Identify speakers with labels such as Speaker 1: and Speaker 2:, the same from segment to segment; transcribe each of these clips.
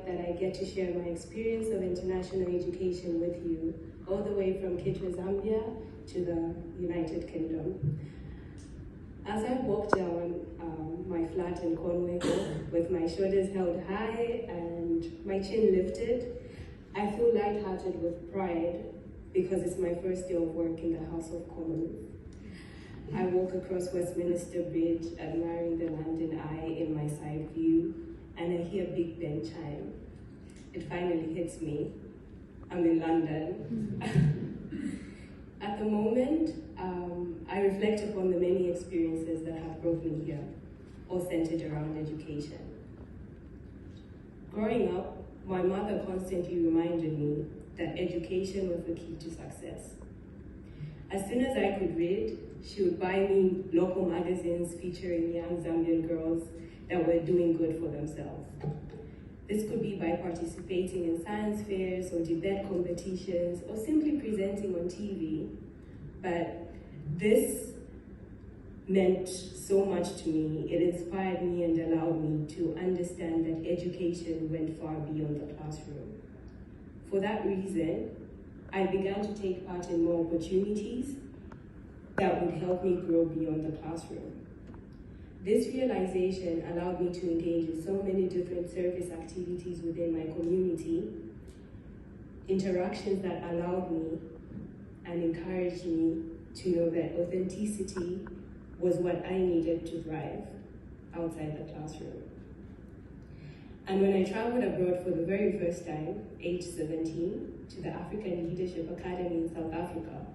Speaker 1: that I get to share my experience of international education with you, all the way from Kitwe, Zambia to the United Kingdom. As I walk down my flat in Conway with my shoulders held high and my chin lifted, I feel lighthearted with pride because it's my first day of work in the House of Commons. I walk across Westminster Bridge, admiring the London Eye in my side view, and I hear Big Ben chime. It finally hits me. I'm in London. At the moment, I reflect upon the many experiences that have brought me here, all centered around education. Growing up, my mother constantly reminded me that education was the key to success. As soon as I could read, she would buy me local magazines featuring young Zambian girls that were doing good for themselves. This could be by participating in science fairs or debate competitions or simply presenting on TV. But this meant so much to me. It inspired me and allowed me to understand that education went far beyond the classroom. For that reason, I began to take part in more opportunities that would help me grow beyond the classroom. This realization allowed me to engage in so many different service activities within my community, interactions that allowed me and encouraged me to know that authenticity was what I needed to thrive outside the classroom. And when I traveled abroad for the very first time, age 17, to the African Leadership Academy in South Africa,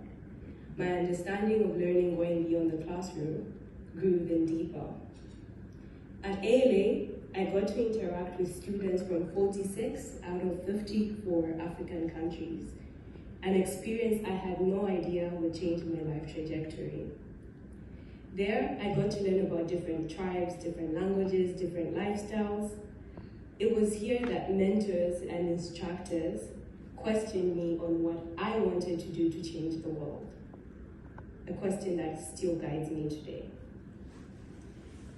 Speaker 1: my understanding of learning going beyond the classroom grew even deeper. At ALA, I got to interact with students from 46 out of 54 African countries, an experience I had no idea would change my life trajectory. There, I got to learn about different tribes, different languages, different lifestyles. It was here that mentors and instructors questioned me on what I wanted to do to change the world, a question that still guides me today.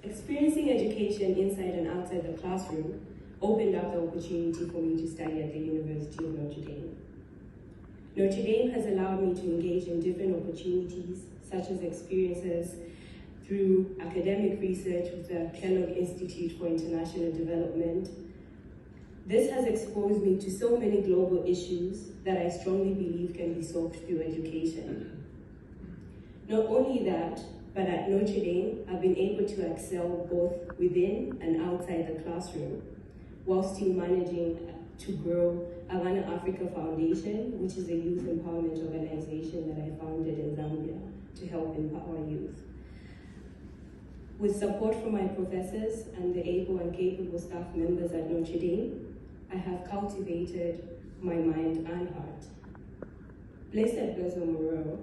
Speaker 1: Experiencing education inside and outside the classroom opened up the opportunity for me to study at the University of Notre Dame. Notre Dame has allowed me to engage in different opportunities, such as experiences through academic research with the Kellogg Institute for International Development. This has exposed me to so many global issues that I strongly believe can be solved through education. Not only that, but at Notre Dame, I've been able to excel both within and outside the classroom, while still managing to grow Havana Africa Foundation, which is a youth empowerment organization that I founded in Zambia to help empower youth. With support from my professors and the able and capable staff members at Notre Dame, I have cultivated my mind and heart. Blessed Bezo Moreau,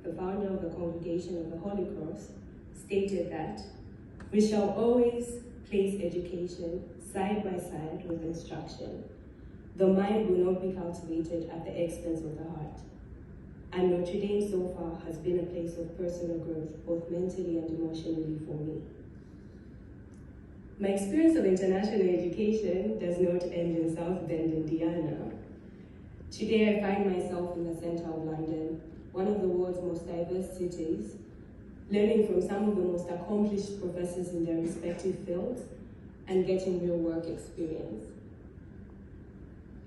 Speaker 1: the founder of the Congregation of the Holy Cross, stated that we shall always place education side by side with instruction. The mind will not be cultivated at the expense of the heart. And Notre Dame so far has been a place of personal growth, both mentally and emotionally for me. My experience of international education does not end in South Bend, Indiana. Today I find myself in the center of London, one of the world's most diverse cities, learning from some of the most accomplished professors in their respective fields and getting real work experience.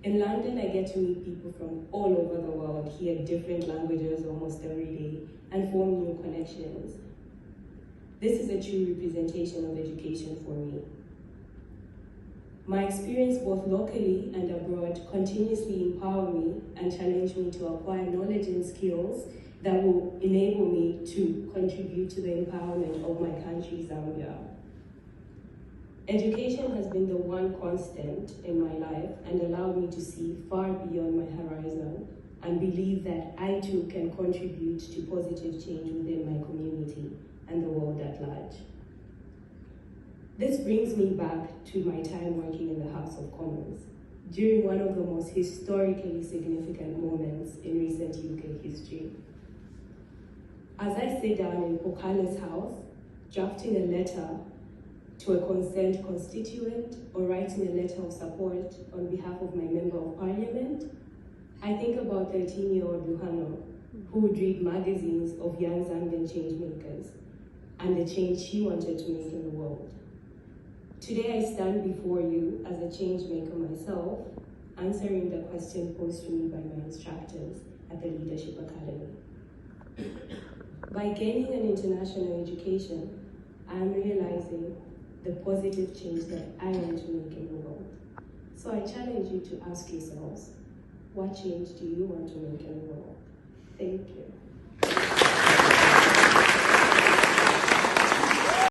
Speaker 1: In London, I get to meet people from all over the world, hear different languages almost every day, and form new connections. This is a true representation of education for me. My experience both locally and abroad continuously empower me and challenge me to acquire knowledge and skills that will enable me to contribute to the empowerment of my country, Zambia. Education has been the one constant in my life and allowed me to see far beyond my horizon and believe that I too can contribute to positive change within my community and the world at large. This brings me back to my time working in the House of Commons during one of the most historically significant moments in recent UK history. As I sit down in Pokale's house, drafting a letter to a concerned constituent or writing a letter of support on behalf of my member of parliament, I think about 13-year-old Lughano, who would read magazines of young Zambian changemakers and the change she wanted to make in the world. Today I stand before you as a change maker myself, answering the question posed to me by my instructors at the Leadership Academy. By gaining an international education, I am realizing the positive change that I want to make in the world. So I challenge you to ask yourselves, what change do you want to make in the world? Thank you.